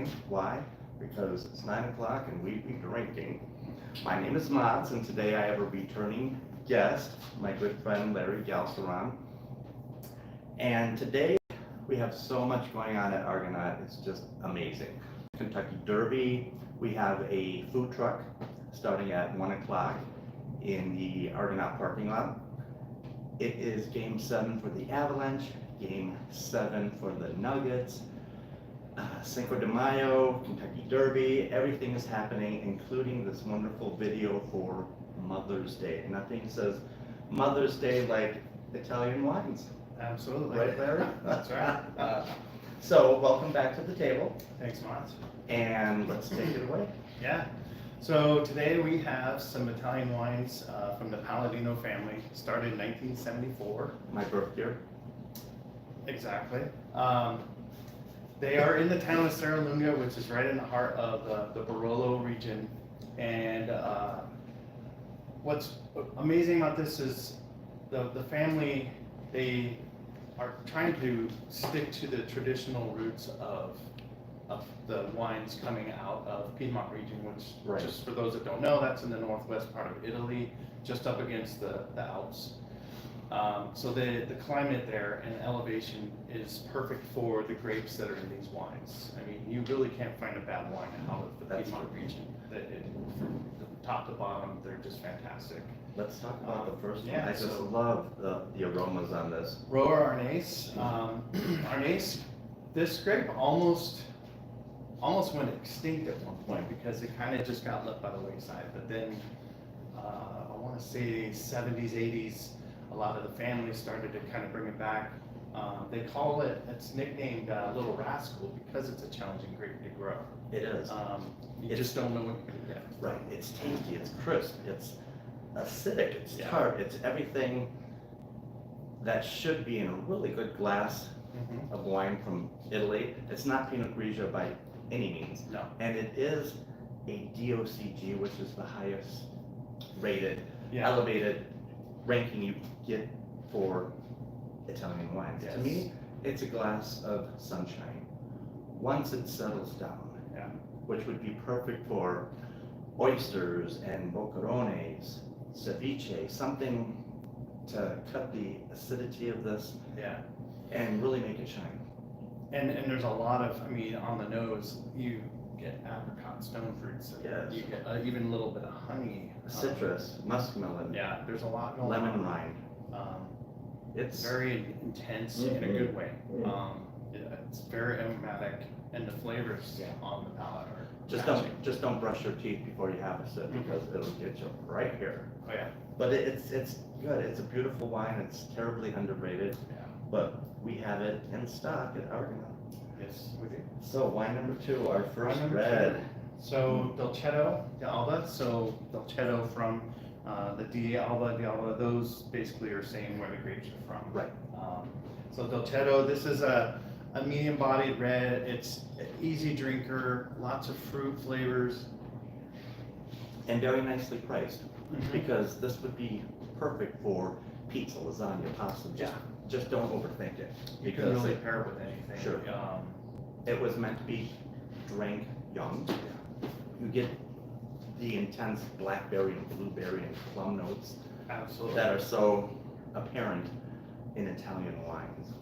wine. Why? Because it's 9 o'clock and we be drinking. My name is Mats, and today I have a returning guest, my good friend Larry Galceron. And today we have so much going on at Argonaut, it's just amazing. Kentucky Derby, we have a food truck starting at 1 o'clock in the Argonaut parking lot. It is Game 7 for the Avalanche, Game 7 for the Nuggets, Cinco de Mayo, Kentucky Derby, everything is happening, including this wonderful video for Mother's Day. Nothing says Mother's Day like Italian wines. Absolutely. Right, Larry? That's right. So, welcome back to the table, Thanks, Mats. and let's take it away. Yeah. So today we have some Italian wines from the Palladino family, started in 1974. My birth year. Exactly. They are in the town of Serralunga, which is right in the heart of the Barolo region. And what's amazing about this is the family, they are trying to stick to the traditional roots of the wines coming out of Piedmont region, which, Right. just for those that don't know, that's in the northwest part of Italy, just up against the Alps. So the climate there and elevation is perfect for the grapes that are in these wines. I mean, you really can't find a bad wine out of the That's Piedmont true. region. From the top to bottom, they're just fantastic. Let's talk about the first one. yeah, I just so- love the aromas on this. Roa Arnaise. Arnaise, this grape almost went extinct at one point because it kind of just got left by the wayside. But then I want to say 70s, 80s, a lot of the families started to kind of bring it back. They call it, it's nicknamed Little Rascal because it's a challenging grape to grow. It is. You just don't know what you're going to get. Right, it's tasty, it's crisp, it's acidic, it's Yeah. tart, it's everything that should be in a really good glass Mhm. of wine from Italy. It's not Pinot Grigio by any means. No. And it is a DOCG, which is the highest rated, Yeah. elevated ranking you get for Italian wines. Yes. To me, it's a glass of sunshine. Once it settles down, Yeah. which would be perfect for oysters and boccherones, ceviche, something to cut the acidity of this Yeah. and really make it shine. And there's a lot of, I mean, on the nose, you get apricot stone fruits. And Yes. you get even a little bit of honey. Citrus, muskmelon, Yeah, there's a lot going lemon on. rind. It's It's very intense in a good way. It's very aromatic, and the flavors Yeah. on the palate are just matching. don't brush your teeth before you have a sip because it'll get you right here. Oh yeah, But it's good. It's a beautiful wine. It's terribly underrated, yeah, but we have it in stock at Argonaut. yes, we do. So wine number 2, our first Wine number red. 2. So Dolcetto d'Alba. So Dolcetto from the d'Alba. Those basically are saying where the grapes are from. Right. So Dolcetto, this is a medium-bodied red. It's an easy drinker, lots of fruit flavors. And very nicely priced Mhm. because this would be perfect for pizza, lasagna, pasta. Just don't overthink it You can because really pair it with anything. Sure. it was meant to be drank young. You get the intense blackberry and blueberry and plum notes Absolutely. that are so apparent in Italian wines.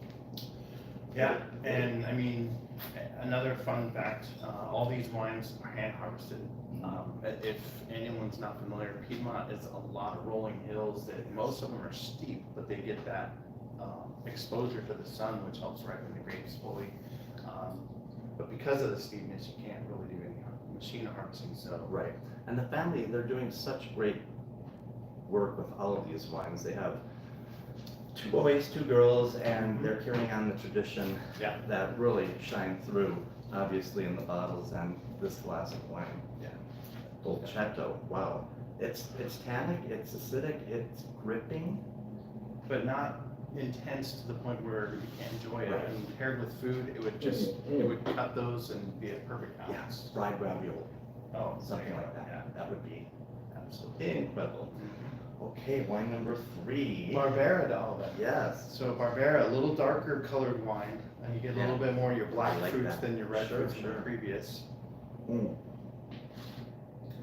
Yeah, and I mean, another fun fact, all these wines are hand harvested. If anyone's not familiar, Piedmont is a lot of rolling hills that most of them are steep, but they get that exposure to the sun, which helps ripen the grapes fully. But because of the steepness, you can't really do any machine harvesting, so. Right. And the family, they're doing such great work with all of these wines. They have 2 boys, 2 girls, and they're carrying on the tradition Yeah. that really shine through, obviously, in the bottles and this glass of wine. Yeah. Dolcetto, wow. It's tannic, it's acidic, it's gripping. But not intense to the point where you can't enjoy it. Right. And paired with food, it would just, it would cut those and be a perfect balance. Yes, fried ravioli, Oh, something there you like go. that. That would be absolutely incredible. Mhm. Okay, wine number 3. Barbera d'Alba. Yes. So Barbera, a little darker colored wine, and you get a little bit more of your black I like fruits that. than your red Sure, fruits from sure. the previous. Mm.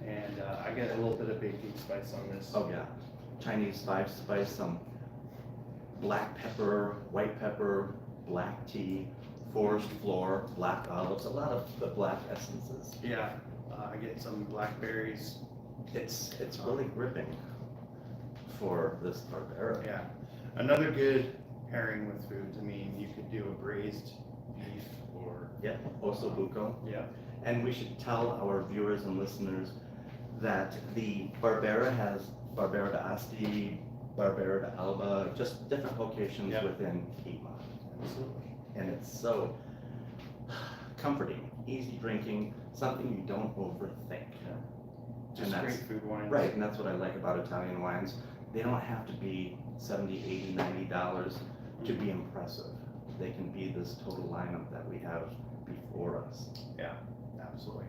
And I get a little bit of baking spice on this. Oh yeah, Chinese 5-spice, some black pepper, white pepper, black tea, forest floor, black olives, a lot of the black essences. Yeah, I get some blackberries. It's really gripping for this Barbera. Yeah, another good pairing with foods. I mean, you could do a braised beef or Yeah, osso buco. yeah, And we should tell our viewers and listeners that the Barbera has Barbera d'Asti, Barbera d'Alba, just different locations Yeah. within Piedmont. absolutely. And it's so comforting, easy drinking, something you don't overthink. Just And great that's food wines. right, and that's what I like about Italian wines. They don't have to be $70, $80, $90 to be impressive. They can be this total lineup that we have before us. Absolutely.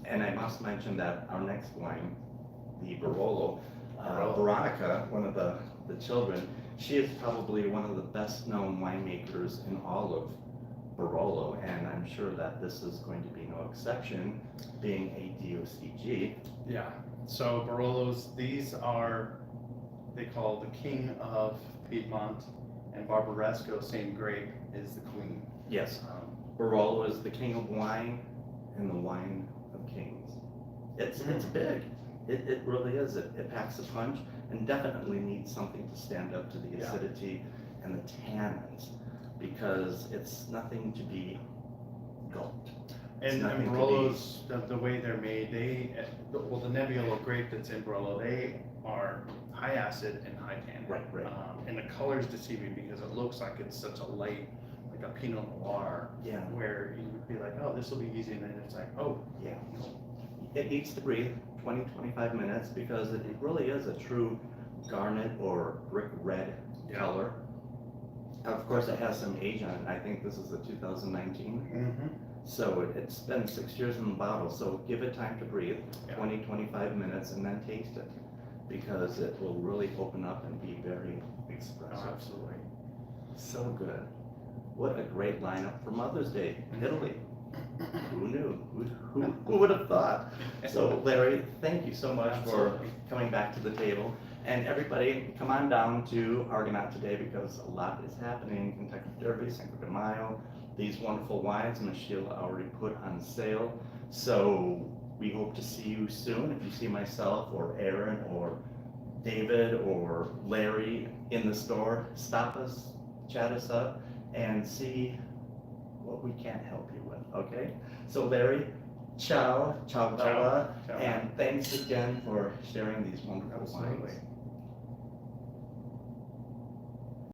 And I must mention that our next wine, the Barolo, Barolo. Veronica, one of the children, she is probably one of the best known winemakers in all of Barolo, and I'm sure that this is going to be no exception, being a DOCG. Yeah, so Barolos, these are, they call the king of Piedmont, and Barbaresco, same grape, is the queen. Yes, Barolo is the king of wine and the wine of kings. It's big. It really is. It packs a punch and definitely needs something to stand up to the Yeah. acidity and the tannins, because it's nothing to be gulped. And nothing to be- Barolos, the way they're made, the Nebbiolo grape that's in Barolo, they are high acid and high tannin. Right. And the color's deceiving because it looks like it's such a light, like a Pinot Noir, Yeah, where you would be like, oh, this will be easy, and then it's like, oh, yeah. It needs to breathe 20, 25 minutes because it really is a true garnet or brick red Yeah. color. Of course, it has some age on it. I think this is a 2019. mm-hmm. So it's been 6 years in the bottle, so give it time to breathe, Yeah. 20, 25 minutes, and then taste it. Because it will really open up and be very expressive. Absolutely. So good. What a great lineup for Mother's Day in Italy. Who knew? Who would have thought? So Larry, thank you so much for Absolutely. coming back to the table. And everybody, come on down to Argonaut today because a lot is happening. Kentucky Derby, Cinco de Mayo, these wonderful wines Ms. Sheila already put on sale. So we hope to see you soon. If you see myself or Aaron or David or Larry in the store, stop us, chat us up, and see what we can help you with, okay? So Larry, ciao, ciao, Bella, Ciao. and thanks again for sharing these wonderful Absolutely. wines.